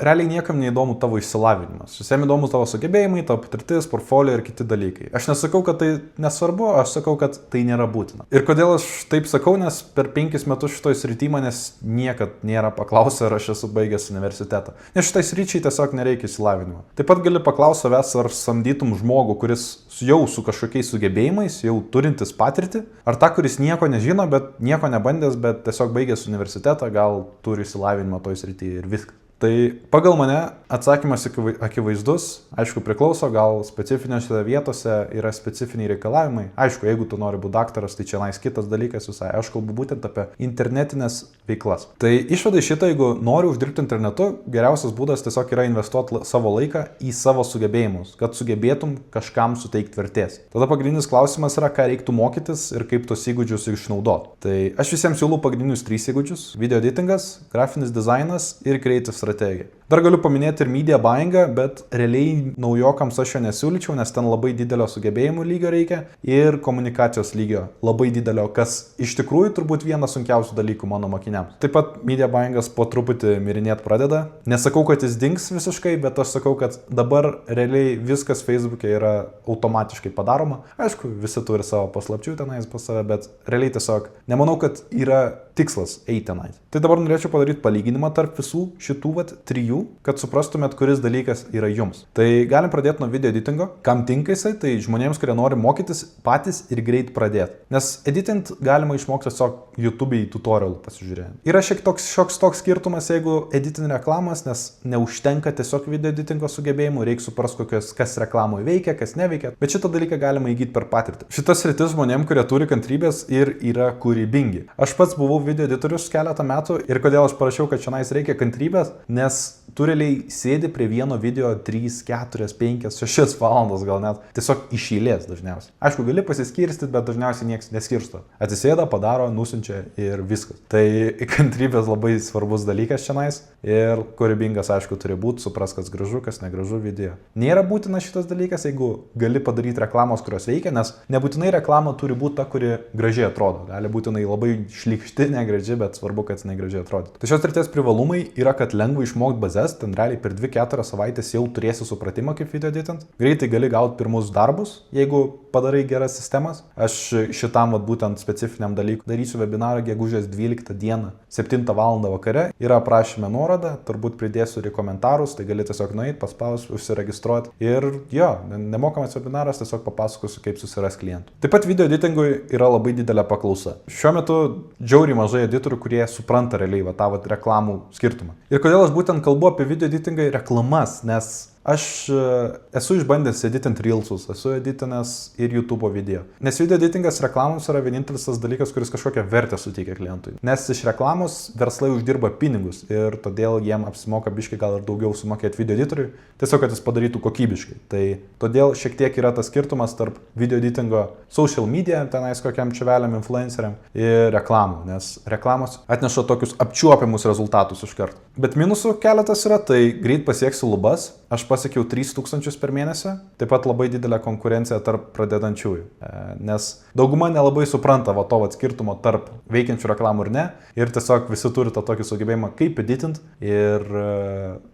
realiai niekam neįdomu tavo išsilavinimas. Visiems įdomu tavo sugebėjimai, tavo patirtis, portfolio ir kiti dalykai. Aš nesakau, kad tai nesvarbu, aš sakau, kad tai nėra būtina. Ir kodėl aš taip sakau, nes per 5 metus šitoj srity manęs niekad nėra paklausę, ar aš esu baigęs universitetą. Nes šitai sričiai tiesiog nereikia išsilavinimo. Taip pat gali paklausti savęs, ar samdytum žmogų, kuris jau su kažkokiais sugebėjimais, jau turintis patirtį, ar ta, kuris nieko nežino, bet nieko nebandęs, bet tiesiog baigęs universitetą, gal turi išsilavinimą toj srity ir viskas. Tai pagal mane atsakymas akivaizdus, aišku priklauso, gal specifinėse vietose yra specifiniai reikalavimai. Aišku, jeigu tu nori būti daktaras, tai čia kitas dalykas visai. Aš kalbu būtent apie internetinės veiklas. Tai išvadai šitą, jeigu nori uždirbti internetu, geriausias būdas tiesiog yra investuoti savo laiką į savo sugebėjimus, kad sugebėtum kažkam suteikti vertės. Tada pagrindinis klausimas yra, ką reiktų mokytis ir kaip tos įgūdžius išnaudoti. Tai aš visiems siūlau pagrindinius 3 įgūdžius: video editingas, grafinis dizainas ir creative strategija. Dar galiu paminėti ir media buyingą, bet realiai naujokams aš jo nesiūlyčiau, nes ten labai didelio sugebėjimų lygio reikia ir komunikacijos lygio labai didelio, kas iš tikrųjų turbūt vienas sunkiausių dalykų mano mokiniams. Taip pat media buyingas po truputį mirinėti pradeda. Nesakau, kad jis dings visiškai, bet aš sakau, kad dabar realiai viskas Facebook'e yra automatiškai padaroma. Aišku, visi turi savo paslapčių tenais pas save, bet realiai tiesiog nemanau, kad yra tikslas eiti tenais. Tai dabar norėčiau padaryti palyginimą tarp visų šitų 3, kad suprastumėt, kuris dalykas yra jums. Tai galim pradėti nuo video editingo. Kam tinka jisai? Tai žmonėms, kurie nori mokytis patys ir greit pradėti. Nes editint galima išmokti tiesiog YouTube'ai tutorialų pasižiūrėjant. Yra šioks toks skirtumas, jeigu editin reklamas, nes neužtenka tiesiog video editingo sugebėjimų, reikia suprasti, kas reklamoje veikia, kas neveikia. Bet šitą dalyką galima įgyti per patirtį. Šitas sritis žmonėms, kurie turi kantrybės ir yra kūrybingi. Aš pats buvau video editorius keletą metų ir kodėl aš parašiau, kad šiandien reikia kantrybės, nes tu realiai sėdi prie vieno video 3, 4, 5, 6 valandas gal net. Tiesiog iš eilės dažniausiai. Aišku, gali pasiskirstyti, bet dažniausiai niekas neskirsto. Atsisėda, padaro, nusiunčia ir viskas. Tai kantrybės labai svarbus dalykas šiandien. Ir kūrybingas, aišku, turi būti, supras, kas gražu, kas negražu video. Nėra būtina šitas dalykas, jeigu gali padaryti reklamos, kurios veikia, nes nebūtinai reklama turi būti ta, kuri gražiai atrodo. Gali būtinai labai šlykšti, negraži, bet svarbu, kad negražiai atrodytų. Tai šios srities privalumai yra, kad lengva išmokti bazės, ten realiai per 2-4 savaitės jau turėsi supratimą, kaip video editint. Greitai gali gauti pirmus darbus, jeigu padarai geras sistemas. Aš šitam būtent specifiniam dalykui darysiu webinarą gegužės 12 dieną, 7 val. Vakare. Yra aprašyme nuoroda, turbūt pridėsiu ir į komentarus, tai gali tiesiog nueiti, paspausti, užsiregistruoti. Ir jo, nemokamas webinaras, tiesiog papasakosiu, kaip susirasti klientų. Taip pat video editingui yra labai didelė paklausa. Šiuo metu džiauriai mažai editorių, kurie supranta realiai tą reklamų skirtumą. Ir kodėl aš būtent kalbu apie video editingą ir reklamas, nes aš esu išbandęs editint Reelsus, esu editinęs ir YouTube video. Nes video editingas reklamos yra vienintelis tas dalykas, kuris kažkokią vertę suteikia klientui. Nes iš reklamos verslai uždirba pinigus ir todėl jiem apsimoka biškai gal ir daugiau sumokėti video editoriui, tiesiog kad jis padarytų kokybiškai. Tai todėl šiek tiek yra tas skirtumas tarp video editingo social media, tenais kokiam čiveliam, influenceriam ir reklamų, nes reklamos atneša tokius apčiuopiamus rezultatus iš karto. Bet minusų keletas yra, tai greit pasieksiu lubas. Aš pasiekiau 3000 per mėnesį, taip pat labai didelė konkurencija tarp pradedančiųjų, nes dauguma nelabai supranta to skirtumo tarp veikiančių reklamų ir ne, ir tiesiog visi turi tą tokį sugebėjimą kaip editint ir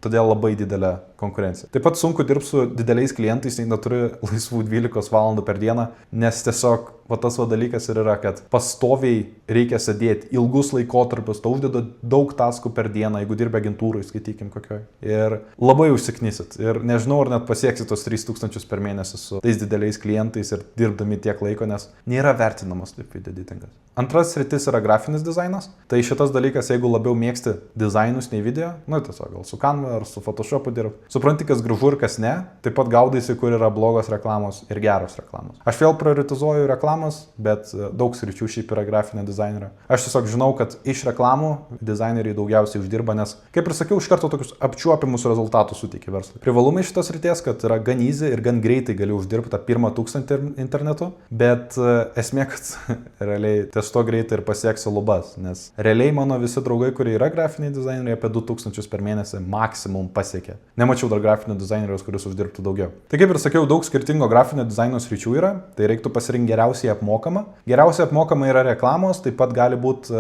todėl labai didelė konkurencija. Taip pat sunku dirbti su dideliais klientais, jei neturi laisvų 12 valandų per dieną, nes tiesiog tas dalykas ir yra, kad pastoviai reikia sėdėti ilgus laikotarpius, tau uždeda daug taskų per dieną, jeigu dirbi agentūrai, skaitykim kokioj. Ir labai užsiknysit. Ir nežinau, ar net pasieksit tos 3000 per mėnesį su tais dideliais klientais ir dirbdami tiek laiko, nes nėra vertinamas taip video editingas. Antras sritis yra grafinis dizainas. Tai šitas dalykas, jeigu labiau mėgsti dizainus nei video, tiesiog gal su Canva ar su Photoshopu dirb. Supranti, kas gražu ir kas ne, taip pat gaudaisi, kur yra blogos reklamos ir geros reklamos. Aš vėl prioritizuoju reklamas, bet daug sričių šiaip yra grafinio dizainerio. Aš tiesiog žinau, kad iš reklamų dizaineriai daugiausiai uždirba, nes, kaip ir sakiau, iš karto tokius apčiuopiamus rezultatus suteikia verslui. Privalumai šitos srities, kad yra gan easy ir gan greitai gali uždirbti tą pirmą 1000 internetu, bet esmė, kad realiai ties to greitai ir pasieksiu lubas, nes realiai mano visi draugai, kurie yra grafiniai dizaineriai, apie 2000 per mėnesį maksimum pasiekė. Nemačiau dar grafinio dizaineriaus, kuris uždirbtų daugiau. Tai kaip ir sakiau, daug skirtingo grafinio dizaino sričių yra, tai reiktų pasirinkti geriausiai geriausiai apmokama. Geriausiai apmokama yra reklamos, taip pat gali būti,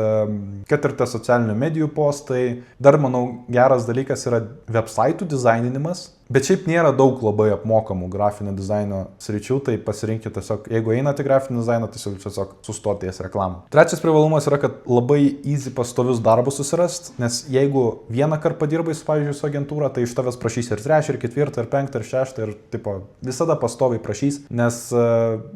kad ir tie socialinių medijų postai. Dar, manau, geras dalykas yra websaitų dizaininimas. Bet šiaip nėra daug labai apmokamų grafinio dizaino sričių, tai pasirinkite tiesiog, jeigu einate grafinį dizainą, tiesiog sustoti ties reklamą. Trečias privalumas yra, kad labai easy pastovius darbus susirast, nes jeigu vieną kartą padirbai, pavyzdžiui, su agentūra, tai iš tavęs prašys ir trečią, ir ketvirtą, ir penktą, ir šeštą, ir tipo, visada pastoviai prašys, nes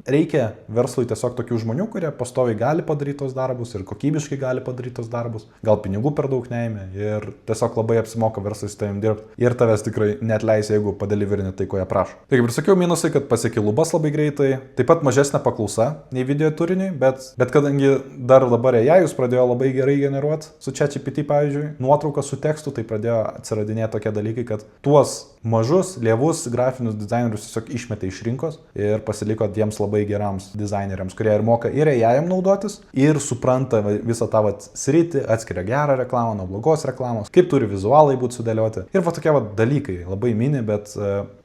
reikia verslui tiesiog tokių žmonių, kurie pastoviai gali padaryti tos darbus ir kokybiškai gali padaryti tos darbus, gal pinigų per daug neėmė ir tiesiog labai apsimoka verslui su tavim dirbti ir tavęs tikrai neatleis, jeigu padeliverini tai, ko jie prašo. Tai kaip ir sakiau, minusai, kad pasiekė lubas labai greitai, taip pat mažesnė paklausa nei video turiniui, bet kadangi dar dabar AI-us pradėjo labai gerai generuoti su ChatGPT, pavyzdžiui, nuotrauką su tekstu, tai pradėjo atsiradinėti tokie dalykai, kad tuos mažus, lievus grafinius dizainerius tiesiog išmetė iš rinkos ir pasiliko jiems labai gerams dizaineriams, kurie ir moka ir AI-am naudotis, ir supranta visą tą sritį, atskiria gerą reklamą nuo blogos reklamos, kaip turi vizualai būti sudėlioti. Ir tokie dalykai labai mini, bet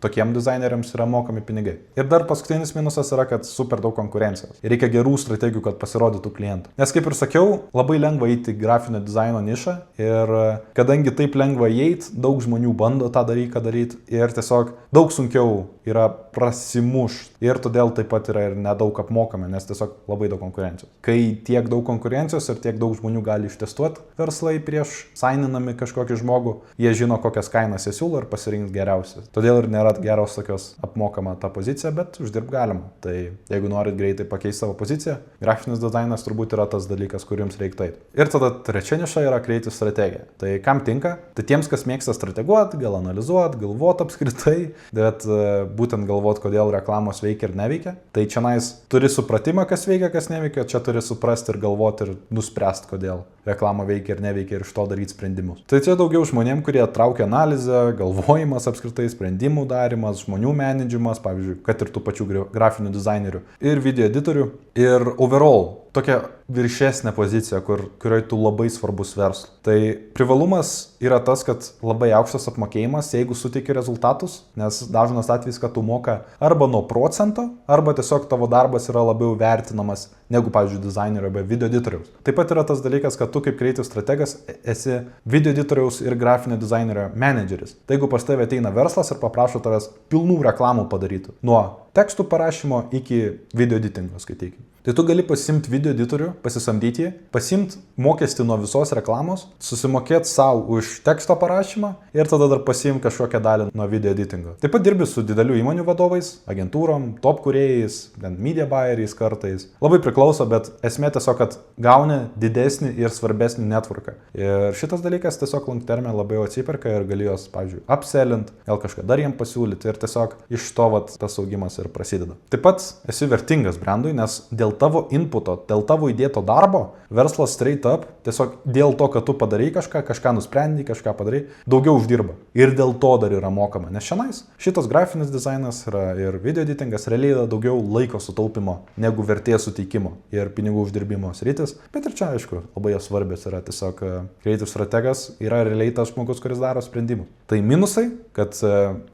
tokiem dizaineriams yra mokami pinigai. Ir dar paskutinis minusas yra, kad super daug konkurencijos. Ir reikia gerų strategijų, kad pasirodytų klientų. Nes kaip ir sakiau, labai lengva įeiti grafinio dizaino nišą ir kadangi taip lengva įeiti, daug žmonių bando tą dalyką daryti ir tiesiog daug sunkiau yra prasimušti. Ir todėl taip pat yra ir nedaug apmokami, nes tiesiog labai daug konkurencijos. Kai tiek daug konkurencijos ir tiek daug žmonių gali ištestuoti verslai prieš saininami kažkokį žmogų, jie žino, kokias kainas jie siūlo ir pasirinkti geriausias. Todėl ir nėra geros tokios apmokama ta pozicija, bet uždirb galima. Tai jeigu norit greitai pakeisti savo poziciją, grafinis dizainas turbūt yra tas dalykas, kur jums reikia eiti. Ir tada trečia niša yra creative strategija. Tai kam tinka? Tai tiems, kas mėgsta strateguoti, gal analizuoti, galvoti apskritai, bet būtent galvoti, kodėl reklamos veikia ir neveikia. Tai čionais turi supratimą, kas veikia, kas neveikia, čia turi suprasti ir galvoti ir nuspręsti, kodėl reklama veikia ir neveikia ir iš to daryti sprendimus. Tai čia daugiau žmonėm, kurie traukia analizę, galvojimas apskritai, sprendimų darimas, žmonių menedžimas, pavyzdžiui, kad ir tų pačių grafinių dizainerių ir video editorių ir overall tokia viršesnė pozicija, kurioje tu labai svarbus verslui. Tai privalumas yra tas, kad labai aukštas apmokėjimas, jeigu suteikia rezultatus, nes dažnas atvejis, kad tu moka arba nuo procento, arba tiesiog tavo darbas yra labiau vertinamas negu, pavyzdžiui, dizainerio arba video editoriaus. Taip pat yra tas dalykas, kad tu kaip creative strategas esi video editoriaus ir grafinio dizainerio menedžeris. Tai jeigu pas tave ateina verslas ir paprašo tavęs pilnų reklamų padaryti, nuo tekstų parašymo iki video editingo, skaitykim. Tai tu gali pasimti video editorių, pasisamdyti jį, pasimti mokestį nuo visos reklamos, susimokėti savo už teksto parašymą ir tada dar pasimti kažkokią dalį nuo video editingo. Taip pat dirbi su didelių įmonių vadovais, agentūrom, top kūrėjais, media buyeriais kartais. Labai priklauso, bet esmė tiesiog, kad gauni didesnį ir svarbesnį networką. Ir šitas dalykas tiesiog long terme labai atsiperka ir gali jos, pavyzdžiui, upsellint, gal kažką dar jiem pasiūlyti ir tiesiog iš to tas augimas ir prasideda. Taip pat esi vertingas brandui, nes dėl tavo inputo, dėl tavo įdėto darbo, verslas straight up, tiesiog dėl to, kad tu padarai kažką nusprendai, kažką padarai, daugiau uždirba. Ir dėl to dar yra mokama. Nes šiandien šitas grafinis dizainas yra ir video editingas realiai yra daugiau laiko sutaupimo negu vertės suteikimo ir pinigų uždirbimo sritis. Bet ir čia, aišku, labai jos svarbios yra tiesiog creative strategas yra realiai tas žmogus, kuris daro sprendimus. Tai minusai, kad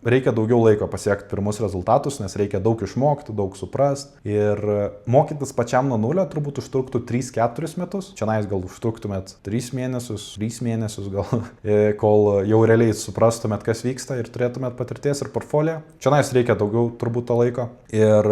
reikia daugiau laiko pasiekti pirmus rezultatus, nes reikia daug išmokti, daug suprasti ir mokytis pačiam nuo nulio turbūt užtruktų 3-4 metus. Čianais gal užtruktumėt 3 mėnesius gal, kol jau realiai suprastumėt, kas vyksta ir turėtumėt patirties ir portfolio. Čianais reikia daugiau turbūt to laiko. Ir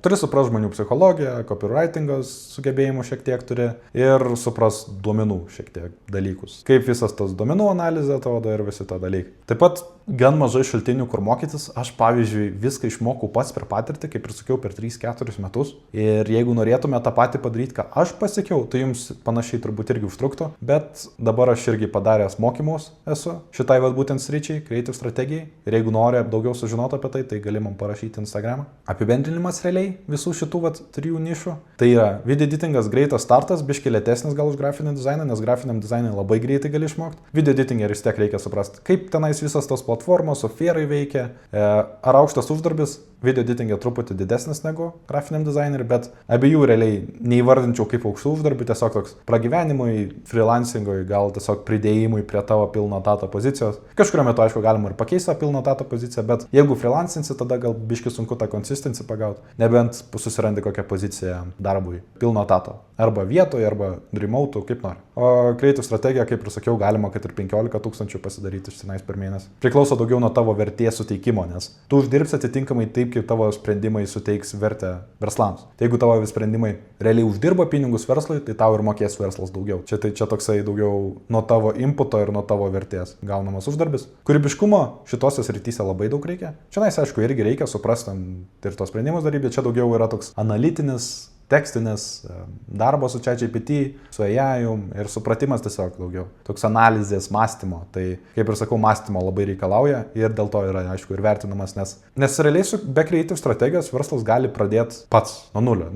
turi supras žmonių psichologiją, copywritingos sugebėjimų šiek tiek turi ir supras duomenų šiek tiek dalykus. Kaip visas tas duomenų analizė atrodo ir visi to dalykai. Taip pat gan mažai šaltinių, kur mokytis. Aš, pavyzdžiui, viską išmokau pats per patirtį, kaip ir sakiau, per 3-4 metus. Ir jeigu norėtume tą patį padaryti, ką aš pasiekiau, tai jums panašiai turbūt irgi užtruktų. Bet dabar aš irgi padaręs mokymus esu šitai būtent sričiai, creative strategijai. Ir jeigu nori daugiau sužinoti apie tai, tai gali man parašyti Instagramą. Apibendrinimas realiai visų šitų 3 nišų. Tai yra video editingas greitas startas, biški lėtesnis gal už grafinį dizainą, nes grafiniam dizainui labai greitai gali išmokti. Video editingą vis tiek reikia suprasti, kaip tenais tenais visas tos platformos, Sofierai veikia, ar aukštas uždarbis, video editingė truputį didesnis negu grafiniam dizaineriui, bet abiejų realiai neįvardinčiau kaip aukštų uždarbį, tiesiog toks pragyvenimui, freelancingui, gal tiesiog pridėjimui prie tavo pilno etato pozicijos. Kažkurio metu, aišku, galima ir pakeisti pilno etato poziciją, bet jeigu freelancinsi, tada gal biški sunku tą consistency pagauti, nebent susirandi kokią poziciją darbui pilno etato. Arba vietoje, arba remote, kaip nori. O creative strategija, kaip ir sakiau, galima, kad ir 15 000 pasidaryti iš tenais per mėnesį. Priklauso daugiau nuo tavo vertės suteikimo, nes tu uždirbsi atitinkamai taip, kaip tavo sprendimai suteiks vertę verslams. Tai jeigu tavo sprendimai realiai uždirba pinigus verslui, tai tau ir mokės verslas daugiau. Čia toksai daugiau nuo tavo inputo ir nuo tavo vertės gaunamas uždarbis. Kūrybiškumo šitose srityse labai daug reikia. Šiandien, aišku, irgi reikia suprasti ir tos sprendimus daryti, bet čia daugiau yra toks analitinis, tekstinis, darbo su ChatGPT, su AI ir supratimas tiesiog daugiau. Toks analizės, mąstymo. Tai, kaip ir sakau, mąstymo labai reikalauja ir dėl to yra, aišku, ir vertinamas, nes realiai be creative strategijos verslas gali pradėti pats nuo nulio.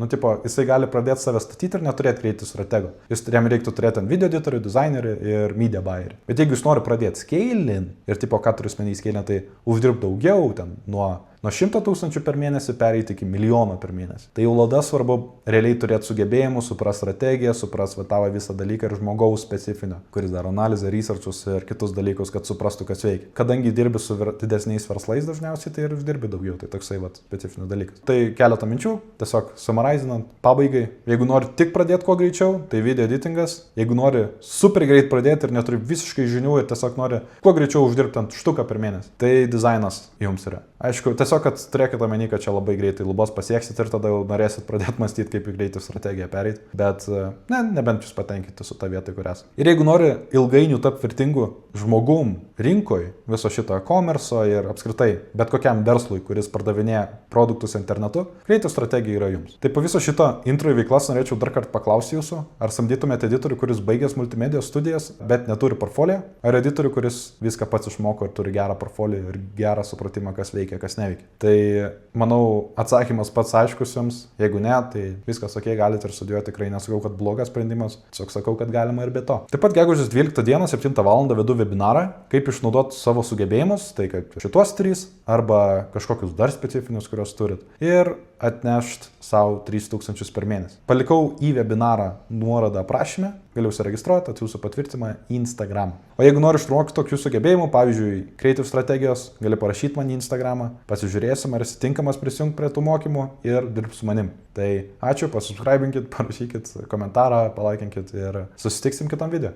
Jisai gali pradėti save statyti ir neturėti creative stratego. Jam reiktų turėti video editorių, dizainerį ir media buyerį. Bet jeigu jis nori pradėti scaling ir ką turiu menį scaling, tai uždirbti daugiau ten nuo 100 000 per mėnesį pereiti iki 1 milijono per mėnesį. Tai jau lada svarbu realiai turėti sugebėjimus, suprasti strategiją, suprasti tavo visą dalyką ir žmogaus specifinio, kuris daro analizę, researchus ir kitus dalykus, kad suprastų, kas veikia. Kadangi dirbi su didesniais verslais dažniausiai, tai ir uždirbi daugiau. Tai toksai specifinis dalykas. Tai keletą minčių, tiesiog summarizinant, pabaigai. Jeigu nori tik pradėti kuo greičiau, tai video editingas. Jeigu nori super greit pradėti ir neturi visiškai žinių ir tiesiog nori kuo greičiau uždirbti ant štuką per mėnesį, tai dizainas jums yra. Aišku, tiesiog, kad turėkite omeny, kad čia labai greitai lubos pasieksit ir tada jau norėsit pradėti mąstyti, kaip į greitį strategiją pereiti, bet nebent jūs patenkinti su ta vieta, kur esate. Ir jeigu nori ilgainių tapti vertingų žmogum rinkoje, viso šito e-commerce ir apskritai bet kokiam verslui, kuris pardavinėja produktus internetu, greitį strategija yra jums. Tai po viso šito intro į veiklas norėčiau dar kartą paklausti jūsų, ar samdytumėte editorių, kuris baigęs multimedijos studijas, bet neturi portfolio, ar editorių, kuris viską pats išmoko ir turi gerą portfolio ir gerą supratimą, kas veikia, kas neveikia. Tai manau, atsakymas pats aiškus jums. Jeigu ne, tai viskas ok, galite ir studijuoti. Tikrai nesakau, kad blogas sprendimas, tiesiog sakau, kad galima ir be to. Taip pat gegužės 12 dieną, 7 val. Vedu webinarą, kaip išnaudoti savo sugebėjimus, tai kaip šitos 3 arba kažkokius dar specifinius, kuriuos turit. Ir atnešt savo 3000 per mėnesį. Palikau į webinarą nuorodą aprašyme, galiu užsiregistruoti, atsiųsiu patvirtimą į Instagram. O jeigu nori išmokti tokių sugebėjimų, pavyzdžiui, creative strategijos, gali parašyti man į Instagramą, pasižiūrėsim, ar esi tinkamas prisijungti prie tų mokymų ir dirbti su manim. Tai ačiū, pasubscribinkit, parašykit komentarą, palaikinkit ir susitiksim kitam video.